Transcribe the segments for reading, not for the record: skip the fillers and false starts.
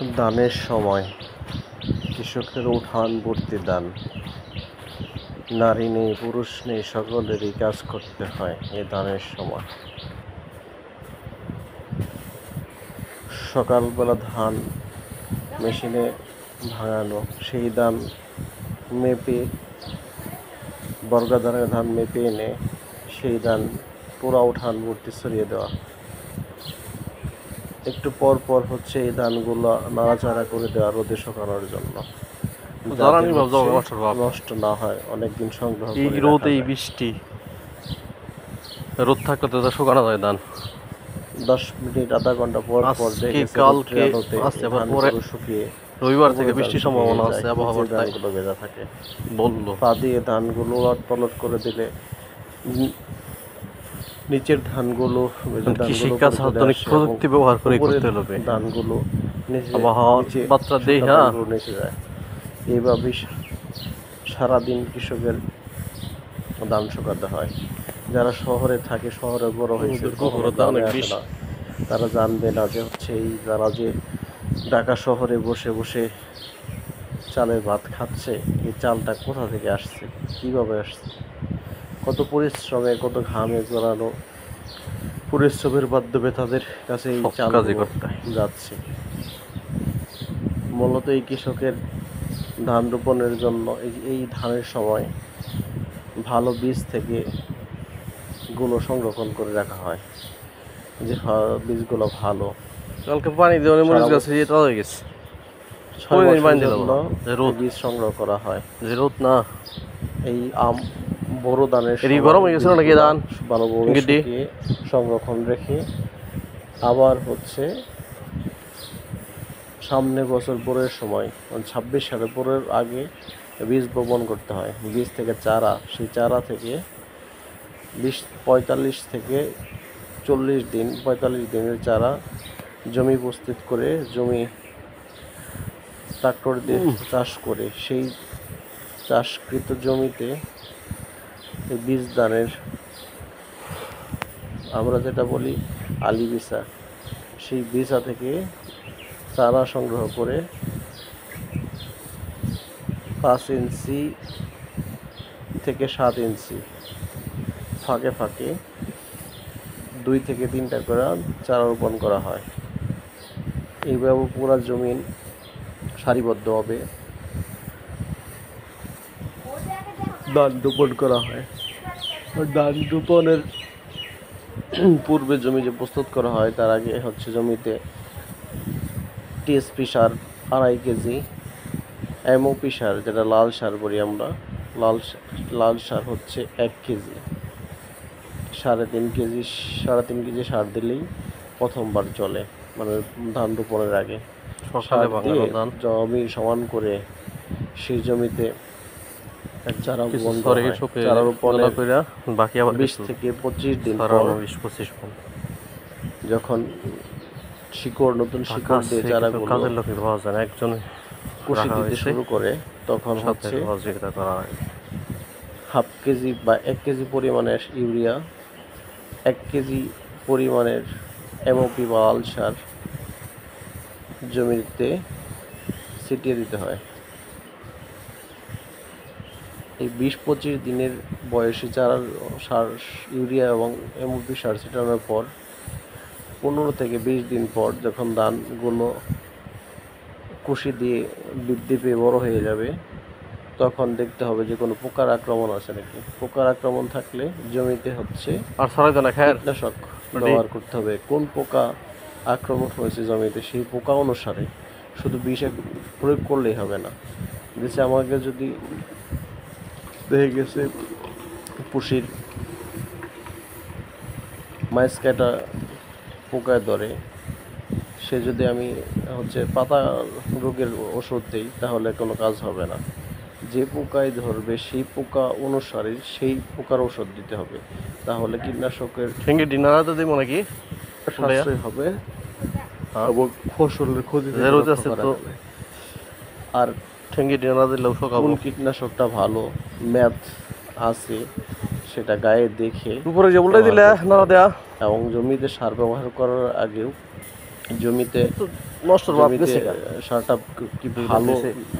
দানের সময় কৃষকের উঠান ভর্তি ধান। নারী নেই, পুরুষ নেই, সকলেরই কাজ করতে হয় এই ধানের সময়। সকালবেলা ধান মেশিনে ভাঙানো, সেই ধান মেপে, বর্গাধানের ধান মেপে এনে সেই ধান পুরা উঠান ভর্তি ছড়িয়ে দেওয়া। একটু পর পর হচ্ছে এই ধানগুলো নাড়াচাড়া করে দেওয়া রোদে শুকানোর জন্য, নষ্ট না হয়, অনেকদিন সংগ্রহ করে। এই রোদ, এই বৃষ্টি, রোদ থাকলে তো শুকানো যায় ধান। 10 মিনিট আধা ঘন্টা পর পর শুকিয়ে রবিবার থেকে বৃষ্টির সম্ভাবনা আছে। আবহাওয়ার ধানগুলো ভেজা থাকে বললো, পা দিয়ে ধানগুলো উলট পালট করে দিলে নিচের ধানগুলো কৃষিকাজ আধুনিক প্রযুক্তি ব্যবহার করে করতে হবে। ধানগুলো নিচে যায়। এইভাবে সারাদিন কৃষকের ধান শুকাতে হয়। যারা শহরে থাকে, শহরে বড় হয়েছে, তারা জানবে না যে হচ্ছে যারা যে ঢাকা শহরে বসে বসে চালের ভাত খাচ্ছে, এই চালটা কোথা থেকে আসছে, কিভাবে আসছে, কত পরিশ্রমে, কত ঘামে জড়ানো পরিশ্রমের মাধ্যমে তাদের কাছে এই চাল যাচ্ছে। মূলত এই কৃষকের ধান রোপণের জন্য এই ধানের সময় ভালো বীজ থেকে গুলো সংরক্ষণ করে রাখা হয়, যে বীজগুলো ভালো। কালকে পানি দিয়ে মরিচ গাছে এটা হয়ে গেছে, বীজ সংগ্রহ করা হয়। যে রোদ না, এই বড় ধানের গরম হয়ে গেছিল নাকি ধান ভালো সংরক্ষণ রেখে আবার হচ্ছে সামনে বছর বোরের সময় 26 সালে বোরের আগে বীজ বপন করতে হয়। বীজ থেকে চারা, সেই চারা থেকে 45 থেকে 45 দিনের চারা জমি প্রস্তুত করে, জমি ট্রাক্টর দিয়ে চাষ করে, সেই চাষকৃত জমিতে এই বীজ দানের, আমরা যেটা বলি আলি বিছা, সেই বিছা থেকে চারা সংগ্রহ করে 5 ইঞ্চি থেকে 7 ইঞ্চি ফাঁকে ফাঁকে 2 থেকে 3টা করে চারা রোপণ করা হয়। এইভাবে পুরা জমিন সারিবদ্ধভাবে ধান রোপণ করা হয়। ধান রোপণের পূর্বে জমি যে প্রস্তুত করা হয়, তার আগে হচ্ছে জমিতে টিএসপি সার 2.5 কেজি, এমওপি সার যেটা লাল সার বলি আমরা, লাল সার হচ্ছে 1 কেজি, 3.5 কেজি সার দিলেই প্রথমবার চলে, মানে ধান রোপণের আগে। জমি সমান করে সেই জমিতে চারা রোপণের 20 থেকে 25 দিন পর, যখন নতুন শিকড় দিয়ে চারাগুলো কুশি দিতে শুরু করে, তখন হচ্ছে হাফ কেজি বা 1 কেজি পরিমাণের ইউরিয়া, 1 কেজি পরিমাণের এমওপি বা লাল সার জমিতে ছিটিয়ে দিতে হয়। এই 20-25 দিনের বয়সী চারার সার, ইউরিয়া এবং এমওপি সার ছিটানোর পর 15 থেকে 20 দিন পর, যখন ধানগুলো কুশি দিয়ে বৃদ্ধি পেয়ে বড় হয়ে যাবে, তখন দেখতে হবে যে কোনো পোকার আক্রমণ আছে নাকি। পোকার আক্রমণ থাকলে জমিতে হচ্ছে কীটনাশক ব্যবহার করতে হবে। কোন পোকা আক্রমণ হয়েছে জমিতে, সেই পোকা অনুসারে শুধু বিষ প্রয়োগ করলেই হবে না। যে আমাকে যদি দেখে গেছে পুষির মাইস কাটা পোকায় ধরে, সে যদি আমি হচ্ছে পাতা রোগের ওষুধ দিই, তাহলে কোনো কাজ হবে না। যে পোকায় ধরবে সেই পোকা অনুসারে সেই পোকার ওষুধ দিতে হবে, তাহলে কীটনাশকের সাশ্রয় হবে এবং ফসলের ক্ষতি হবে। আর কোন কীটনাশকটা ভালো ম্যাথ আছে সেটা গায়ে দেখে উপরে যে উল্টে দিলে না দেয়া, এবং জমিতে সার ব্যবহার করার আগেও জমিতে নষ্ট বাপ জমিতে গেছে সারটা কি ভালো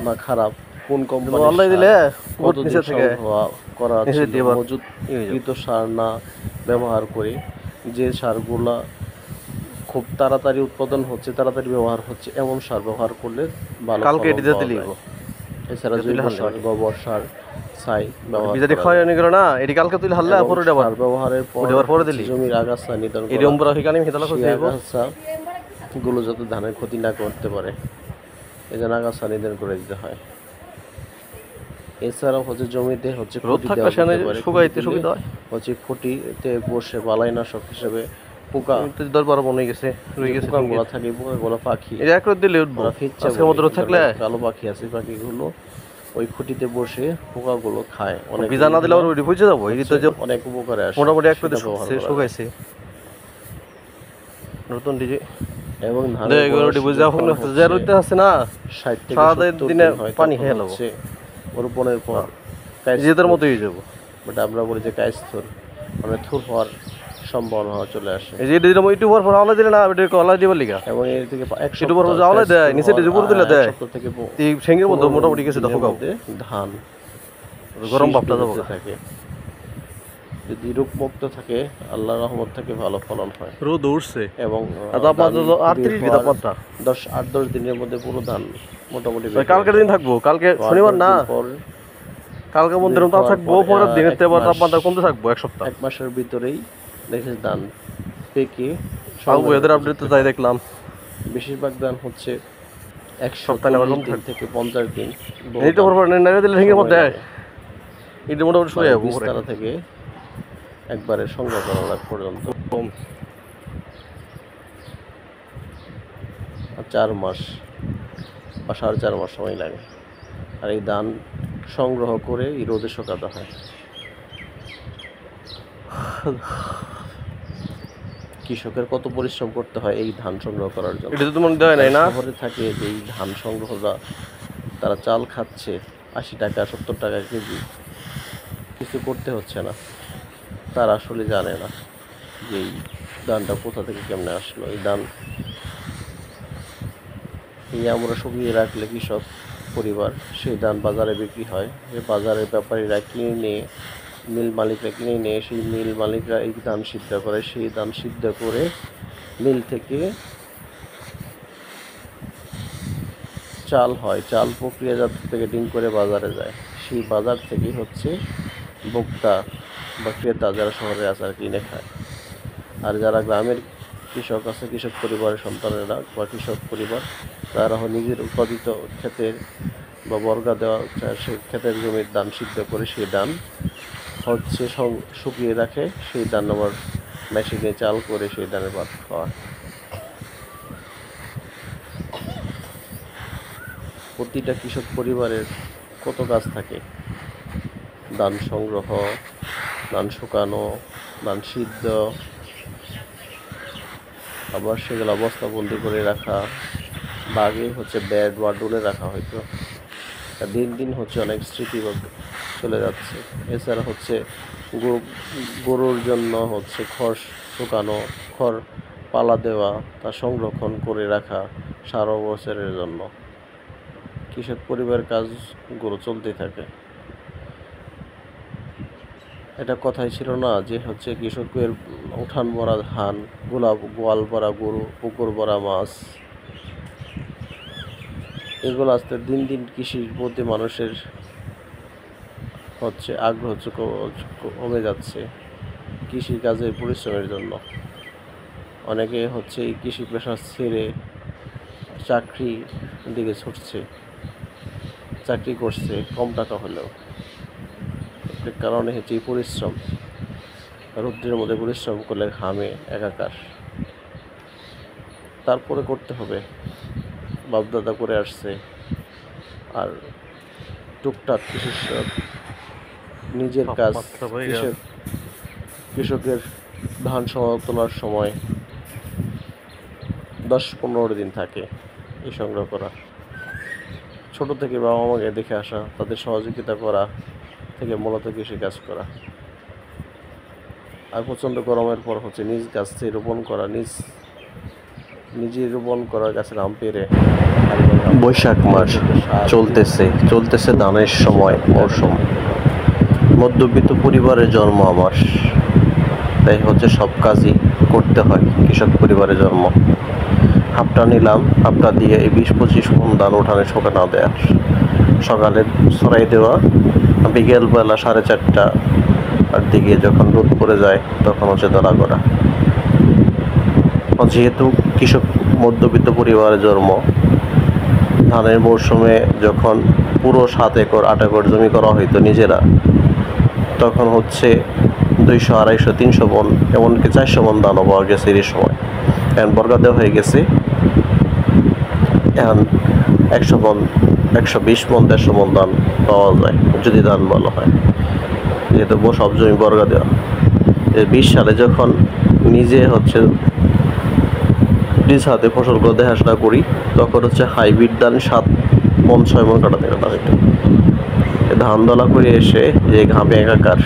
না খারাপ, কোন আল্লাহ দিলে কোম্পানির নিচে থেকে করা নিচে ছিল, দিয়ে আবার মজুদকৃত সার না ব্যবহার করে যে সারগুলা খুব তাড়াতাড়ি উৎপাদন হচ্ছে, তাড়াতাড়ি ব্যবহার হচ্ছে, এমন সার ব্যবহার করলে ভালো কালকে ফলন এটি দিয়ে পাওয়া দিলি যায়। এছাড়া জৈব সার, গোবর সার, ছাই ব্যবহার বিজাটি করা খাওয়াই যায়। নি গেল না এটি কালকে তুই হাল্লা এবং পরে আবার সার ব্যবহারের পরে পর দিলি জমির আগাছা নিধন এটি করা, উমরা হিকানি হিতালা সেই কইছে আগাছা গুলো যাতে ধানের ক্ষতি না করতে পারে, এই জন্য আগাছা নিধন করে দিতে হয়। এছাড়াও হচ্ছে জমিতে হচ্ছে রোদ খুঁটি থাকলে দেওয়া সেখানে যেতে পারে। শুকাইতে খুঁটি দিলে সুবিধা হয়। হচ্ছে খুঁটিতে বসে বালাইনাশক হিসেবে পোকা, তো 10-12 মনে গেছে রয়ে গেছে পোকাগুলো থাকে, পোকাগুলো পাখি, এই এক রোদ দিলে উঠবো ওরা ফিচ্ছে আজকে মতো রোদ থাকলে কালো পাখি আছে, পাখিগুলো ওই খুঁটিতে বসে পোকাগুলো খায়। অনেক ভিজা না দিলে আর ওইটি বুঝে যাবো এই তো যে অনেক উপকারে আসে, মোটামুটি এক রোদে সেটা ব্যবহার করা যায়। শুকাইছে নতুন ডিজে এবং দে এগুলোটি বুঝে যখন যে রোদতে আছে না 60 থেকে সারা 70 দিনে দিন হয় পানি তখন খেয়ে নেবো হচ্ছে রোপণের পর নিজেদের মতো হয়ে যাবো। বাট আমরা বলি যে কায়স্থর মানে থুর হওয়ার সম্ভাবনা চলে আসে। এই যে এরকম ইউটিউবার পর আওলা দিলে না এটা আওলা দিবার লিগা এবং এর থেকে এক ইউটিউবার পর আওলা দেয় নিচে ডিজে উপর দিলে দেয় থেকে এই সেঙ্গের মধ্যে মোটামুটি গেছে দেখো গাও ধান গরম ভাবটা যাবো থাকে। যদি রোগমুক্ত থাকে আল্লাহর রহমত থেকে ভালো ফলন হয়। রোদ উঠছে এবং তাপমাত্রা 38 ডিগ্রি তাপমাত্রা 8-10 দিনের মধ্যে পুরো ধান মোটামুটি কালকের দিন থাকবো কালকে শনিবার না কালকে মন্দির তাপ থাকবো পরের দিনের তাপমাত্রা কমতে থাকবো এক সপ্তাহ এক মাসের ভিতরেই দেখে ধান পেকে আবু এদের আপডেট তো তাই দেখলাম বেশিরভাগ ধান হচ্ছে এক সপ্তাহ থেকে 50 দিন এই তো পর নাইরা দিলে রিংের মধ্যে এটা মোটামুটি শুয়ে যাবো বিস্তারা থেকে একবারে সংগ্রহ করা লাগ পর্যন্ত 4 মাস বা 4.5 মাস সময় লাগে। আর এই ধান সংগ্রহ করে এই রোদে শুকাতে হয়। কৃষকের কত পরিশ্রম করতে হয় এই ধান সংগ্রহ করার জন্য। এটা তো মনে দেয় নাই না শহরে থাকে যে এই ধান সংগ্রহরা তারা চাল খাচ্ছে 80 টাকা 70 টাকা কেজি, কিছু করতে হচ্ছে না। তারা আসলে জানে না যে এই ধানটা কোথা থেকে কেমনে আসলো। এই ধান এই আমরা শুকিয়ে রাখলে কৃষক পরিবার সেই ধান বাজারে বিক্রি হয়। যে বাজারের ব্যাপারীরা কিনে নিয়ে মিল মালিকরা কিনে নিয়ে সেই মিল মালিকরা এই ধান সিদ্ধ করে, সেই ধান সিদ্ধ করে মিল থেকে চাল হয়, চাল প্রক্রিয়াজাত থেকে ডিম করে বাজারে যায়। সেই বাজার থেকেই হচ্ছে ভোক্তা বা ক্রেতা যারা শহরে আছে আর কিনে খায়। আর যারা গ্রামের কৃষক আছে, কৃষক পরিবারের সন্তানেরা বা কৃষক পরিবার, তারা নিজের উৎপাদিত ক্ষেতের বা বর্গা দেওয়া সেই ক্ষেতের জমির ধান সিদ্ধ করে সেই ধান হচ্ছে শুকিয়ে রাখে, সেই ধান আবার মেশিনে চাল করে সেই ধানের ভাত খাওয়া। প্রতিটা কৃষক পরিবারের কত কাজ থাকে, ধান সংগ্রহ, ধান শুকানো, ধান সিদ্ধ, আবার সেগুলো বস্তাবন্দি করে রাখা, বা আগে হচ্ছে ব্যাড বা ডোলে রাখা হয়তো। দিন দিন হচ্ছে অনেক স্মৃতি চলে যাচ্ছে। এছাড়া হচ্ছে গরুর জন্য হচ্ছে খড় শুকানো, খড় পালা দেওয়া, তা সংরক্ষণ করে রাখা সারা বছরের জন্য। কৃষক পরিবারের কাজগুলো চলতেই থাকে। এটা কথাই ছিল না যে হচ্ছে কৃষকের উঠান ভরা ধান, গোয়াল ভরা গরু, পুকুর ভরা মাছ, এগুলো আস্তে দিন দিন কৃষির প্রতি মানুষের হচ্ছে আগ্রহ কমে যাচ্ছে কৃষি কাজের পরিশ্রমের জন্য। অনেকে হচ্ছে এই কৃষি পেশা ছেড়ে চাকরি দিকে ছুটছে, চাকরি করছে কম টাকা হলেও। এর কারণে হচ্ছে এই পরিশ্রম, রৌদ্রের মধ্যে পরিশ্রম করলে ঘামে একাকার, তারপরে করতে হবে, বাপদাদা করে আসছে। আর টুকটাক নিজের কাজ, কৃষকের ধান সংগ্রহ তোলার সময় 10-15 দিন থাকে এই সংগ্রহ করা। ছোট থেকে বাবা মাকে দেখে আসা, তাদের সহযোগিতা করা থেকে মূলত কৃষিকাজ করা। আর প্রচণ্ড গরমের পর হচ্ছে নিজ গাছে রোপণ করা, নিজে রোপণ করা গাছের আম পেড়ে বৈশাখ মাস চলতেছে ধানের সময় মৌসুম। মধ্যবিত্ত পরিবারে জন্ম আমার, তাই হচ্ছে সব কাজই করতে হয়। কৃষক পরিবারে জন্ম। হাপটা নিলাম, হাপটা দিয়ে এই 20-25 মণ ধান উঠানে শুকানো দেয়া, সকালে ছড়াই দেওয়া, বিকেলবেলা 4:30টার দিকে যখন রোদ পড়ে যায় তখন হচ্ছে দলা করা। যেহেতু কৃষক মধ্যবিত্ত পরিবারে জন্ম, ধানের মৌসুমে যখন পুরো 7 একর 8 একর জমি করা হইতো নিজেরা, তখন হচ্ছে 200, 250, 300 মণ, এমনকি 400 মণ ধানও পাওয়া গেছে এই সময়। এখন বর্গা দেওয়া হয়ে গেছে, এখন 100 মণ, 120 মণ, 150 মণ ধান পাওয়া যায় যদি ধান ভালো হয়, যেহেতু সব জমি বর্গা দেওয়া। 20 সালে যখন নিজে হচ্ছে নিজ হাতে ফসলগুলো দেখাশোনা করি, তখন হচ্ছে হাইব্রিড ধান 7 মণ 6 মণ কাটা থেকে ধান দলা করে এসে যে ঘামে একাকার।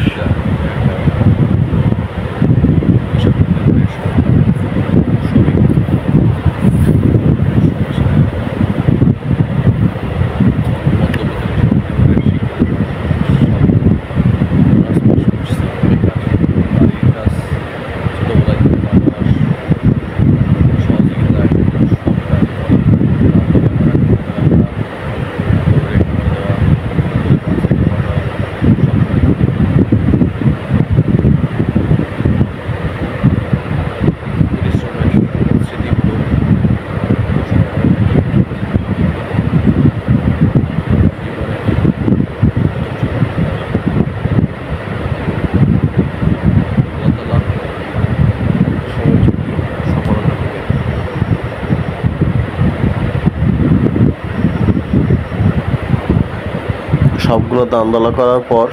সবগুলো দানদলা করার পর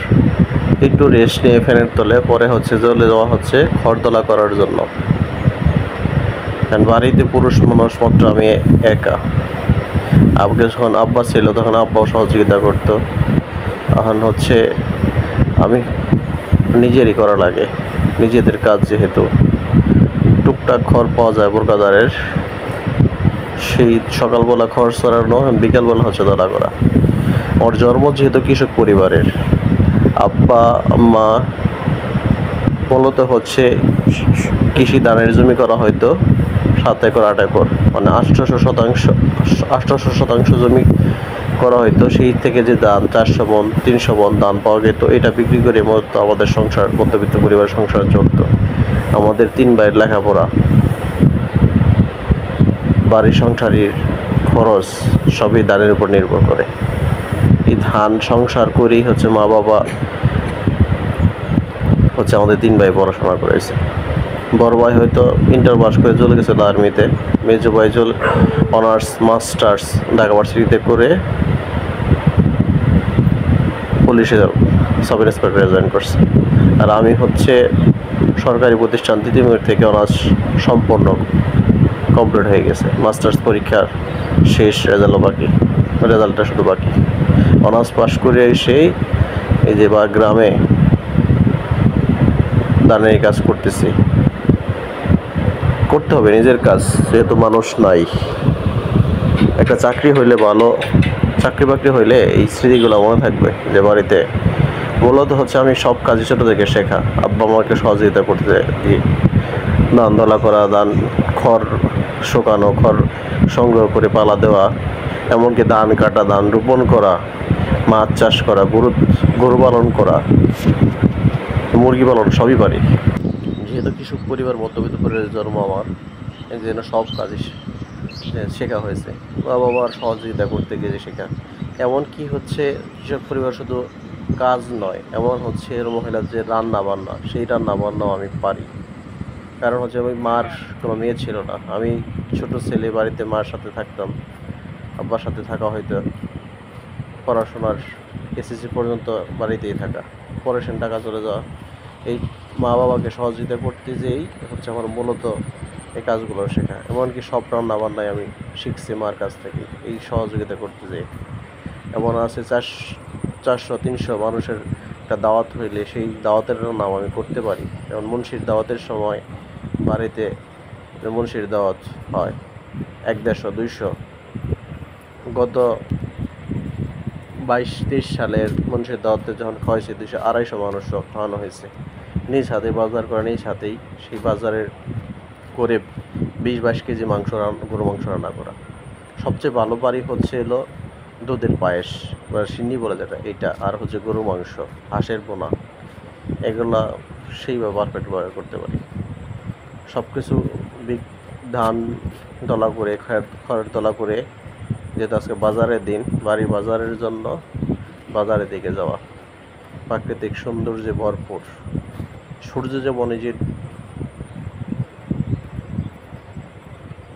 একটু রেস্ট নিয়ে ফ্যানের তলে, পরে হচ্ছে চলে যাওয়া হচ্ছে খড়দলা করার জন্য। কারণ বাড়িতে পুরুষ মানুষ মাত্র আমি একা। আগে যখন আব্বা ছিল তখন আব্বাও সহযোগিতা করতো, এখন হচ্ছে আমি নিজেরই করা লাগে। নিজেদের কাজ যেহেতু টুকটাক খড় পাওয়া যায় বোরকাদারের, সেই সকালবেলা খড় ছড়ানো, বিকালবেলা হচ্ছে দলা করা। ওর জন্ম যেহেতু কৃষক পরিবারের, আব্বা আম্মা মূলত হচ্ছে কৃষি ধানের জমি করা হয়তো 7 একর 8 একর, মানে 800% জমি করা হয়তো। সেই থেকে যে ধান 400 মণ 300 মণ ধান পাওয়া যেত, এটা বিক্রি করে মূলত আমাদের সংসার, মধ্যবিত্ত পরিবারের সংসার চলতো। আমাদের 3 ভাইয়ের লেখাপড়া, বাড়ির সংসারের খরচ সবই ধানের উপর নির্ভর করে। এই ধান সংসার করেই হচ্ছে মা বাবা হচ্ছে আমাদের 3 ভাই পড়াশোনা করেছে। বড় ভাই হয়তো ইন্টার পাস করে চলে গেছিল আর্মিতে, মেজো ভাই অনার্স মাস্টার্স ঢাকা ভার্সিটিতে করে পুলিশে সাব ইন্সপেক্টরে জয়েন করছে। আর আমি হচ্ছে সরকারি প্রতিষ্ঠান তিতুমির থেকে অনার্স সম্পূর্ণ কমপ্লিট হয়ে গেছে। মাস্টার্স পরীক্ষার শেষ রেজাল্টটা শুধু বাকি। অনার্স পাস করে এসেই এই যে বা গ্রামে দানের কাজ করতেছি। করতে হবে নিজের কাজ, যেহেতু মানুষ নাই। একটা চাকরি হইলে ভালো, চাকরি বাকরি হইলে এই স্মৃতিগুলো মনে থাকবে যে বাড়িতে। মূলত হচ্ছে আমি সব কাজই ছোটো থেকে শেখা, আব্বা আমাকে সহযোগিতা করতে দিই। ধান দলা করা, ধান খড় শুকানো, খড় সংগ্রহ করে পালা দেওয়া, এমনকি ধান কাটা, ধান রোপণ করা, মাছ চাষ করা, গরু পালন করা, মুরগি পালন সবই পারি। যেহেতু কৃষক পরিবার, মধ্যবিত্ত পরিবারের জন্ম আমার, এই জন্য সব কাজই শেখা হয়েছে। বাবা মার সহযোগিতা করতে গিয়ে শেখা। এমনকি হচ্ছে কৃষক পরিবার শুধু কাজ নয়, এমন হচ্ছে মহিলার যে রান্না বান্না, সেই রান্না বান্নাও আমি পারি। কারণ হচ্ছে আমি মার কোনো মেয়ে ছিল না, আমি ছোট ছেলে, বাড়িতে মার সাথে থাকতাম, আব্বার সাথে থাকা হয়তো। পড়াশোনার এসএসসি পর্যন্ত বাড়িতেই থাকা, পরে সেন টাকা চলে যাওয়া। এই মা বাবাকে সহযোগিতা করতে যেয়েই হচ্ছে আমার মূলত এই কাজগুলো শেখা। এমনকি সব রান্না বান্নায় আমি শিখছি মার কাছ থেকে, এই সহযোগিতা করতে যেয়ে। এমন আছে 400-300 মানুষের একটা দাওয়াত হইলে সেই দাওয়াতের নাম আমি করতে পারি। যেমন মুন্সির দাওয়াতের সময় বাড়িতে মুন্সির দাওয়াত হয়, 100, 200। গত 22-23 সালের মনীষের দাওয়াতে যখন খাওয়াইছে 200-250 মানুষ খাওয়ানো হয়েছে। নিজ হাতে বাজার করে, নিজ হাতেই সেই বাজারের করে 20-22 কেজি গরু মাংস রান্না করা। সবচেয়ে ভালো পারি হচ্ছে হলো দুধের পায়েস বা সিন্নি বলে যেটা, এইটা, আর হচ্ছে গরু মাংস, হাঁসের বোনা, এগুলা সেইভাবে পারফেক্টভাবে করতে পারি। সব কিছু ধান দলা করে, খড়ের দলা করে, যেহেতু আজকে বাজারের দিন, বাড়ির বাজারের জন্য বাজারের দিকে যাওয়া, প্রাকৃতিক সৌন্দর্যে ভরপুর। সূর্য যেমন নিজের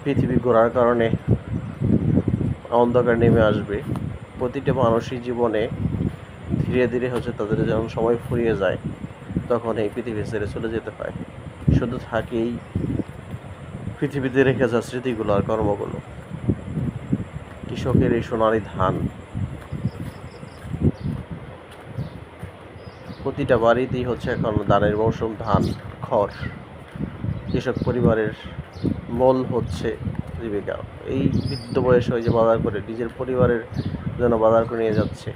পৃথিবী ঘোরার কারণে অন্ধকার নেমে আসবে, প্রতিটা মানুষের জীবনে ধীরে ধীরে হচ্ছে তাদের যখন সময় ফুরিয়ে যায় তখন এই পৃথিবী ছেড়ে চলে যেতে হয়। শুধু থাকেই পৃথিবীতে রেখে যাওয়া স্মৃতিগুলো আর কর্মগুলো। কৃষকের এই সোনালি ধান, প্রতিটা বাড়িতেই হচ্ছে এখন ধানের মৌসুম, ধান, খড়। কৃষক পরিবারের মূল হচ্ছে জীবিকা। এই বৃদ্ধ বয়সে ওই যে বাজার করে নিজের পরিবারের জন্য বাজার করে নিয়ে যাচ্ছে,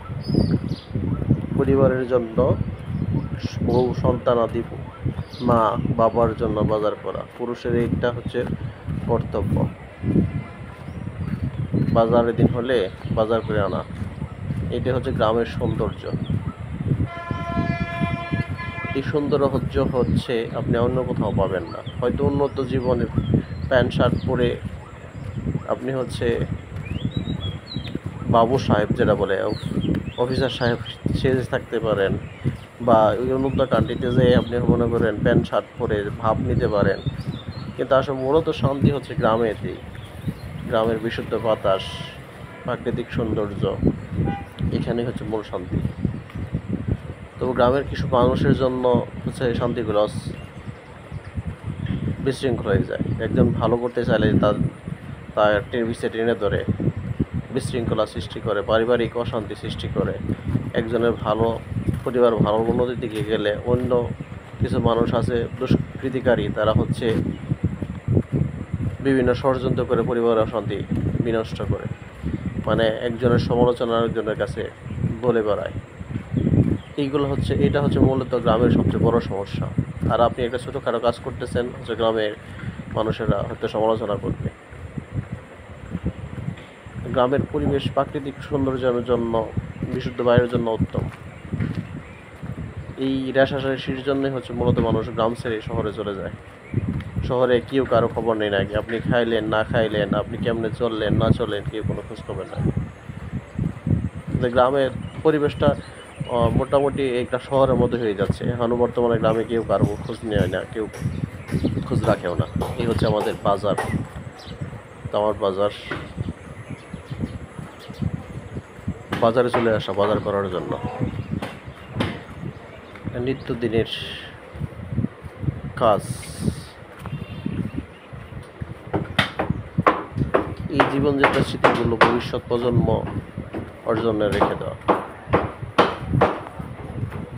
পরিবারের জন্য, বউ সন্তানাদি, মা বাবার জন্য বাজার করা পুরুষের এইটা হচ্ছে কর্তব্য। বাজারের দিন হলে বাজার করে আনা, এটা হচ্ছে গ্রামের সৌন্দর্য। এই সৌন্দর্য হচ্ছে আপনি অন্য কোথাও পাবেন না। হয়তো উন্নত জীবনের প্যান্ট শার্ট পরে আপনি হচ্ছে বাবু সাহেব যেটা বলে, অফিসার সাহেব সেজে থাকতে পারেন, বা ওই উন্নত কান্ট্রিতে যেয়ে আপনি মনে করেন প্যান্ট শার্ট পরে ভাব নিতে পারেন, কিন্তু আসলে মূলত শান্তি হচ্ছে গ্রামেতেই। গ্রামের বিশুদ্ধ বাতাস, প্রাকৃতিক সৌন্দর্য, এখানে হচ্ছে মূল শান্তি। তবু গ্রামের কিছু মানুষের জন্য হচ্ছে শান্তিগুলো বিশৃঙ্খল হয়ে যায়। একজন ভালো করতে চাইলে তার টেনে ধরে, বিশৃঙ্খলা সৃষ্টি করে, পারিবারিক অশান্তি সৃষ্টি করে। একজনের ভালো পরিবার ভালো উন্নতির দিকে গেলে অন্য কিছু মানুষ আছে দুষ্কৃতিকারী, তারা হচ্ছে বিভিন্ন ষড়যন্ত্র করে পরিবারের অশান্তি বিনষ্ট করে, মানে একজনের সমালোচনা আরেকজনের কাছে বলে বেড়ায়। এটা হচ্ছে মূলত গ্রামের সবচেয়ে বড় সমস্যা। আর আপনি একটা ছোটোখাটো কাজ করতেছেন, হচ্ছে গ্রামের মানুষেরা হয়তো সমালোচনা করবে। গ্রামের পরিবেশ প্রাকৃতিক সৌন্দর্যের জন্য, বিশুদ্ধ বায়ুর জন্য উত্তম। এই রেশারেশির জন্যই হচ্ছে মূলত মানুষ গ্রাম ছেড়ে শহরে চলে যায়। শহরে কেউ কারো খবর নেই নাকি, আপনি খাইলেন না খাইলেন, আপনি কেমনে চললেন না চললেন, কেউ কোনো খোঁজ খবর নেই। গ্রামের পরিবেশটা মোটামুটি একটা শহরের মধ্যে হয়ে যাচ্ছে। এখন বর্তমানে গ্রামে কেউ কারো খোঁজ নেয় না, কেউ খোঁজ রাখেও না। এই হচ্ছে আমাদের বাজার, তামার বাজার। বাজারে চলে আসা বাজার করার জন্য নিত্যদিনের কাজ। এই জীবনযাত্রার স্মৃতিগুলো ভবিষ্যৎ প্রজন্ম অর্জনে রেখে দেওয়া।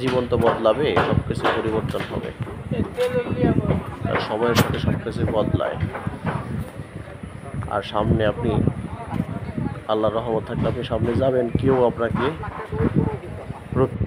জীবন তো বদলাবে, সব কিছু পরিবর্তন হবে, আর সময়ের সাথে সব কিছু বদলায়। আর সামনে আপনি, আল্লাহর রহমত থাকলে আপনি সামনে যাবেন, কেউ আপনাকে রুখতে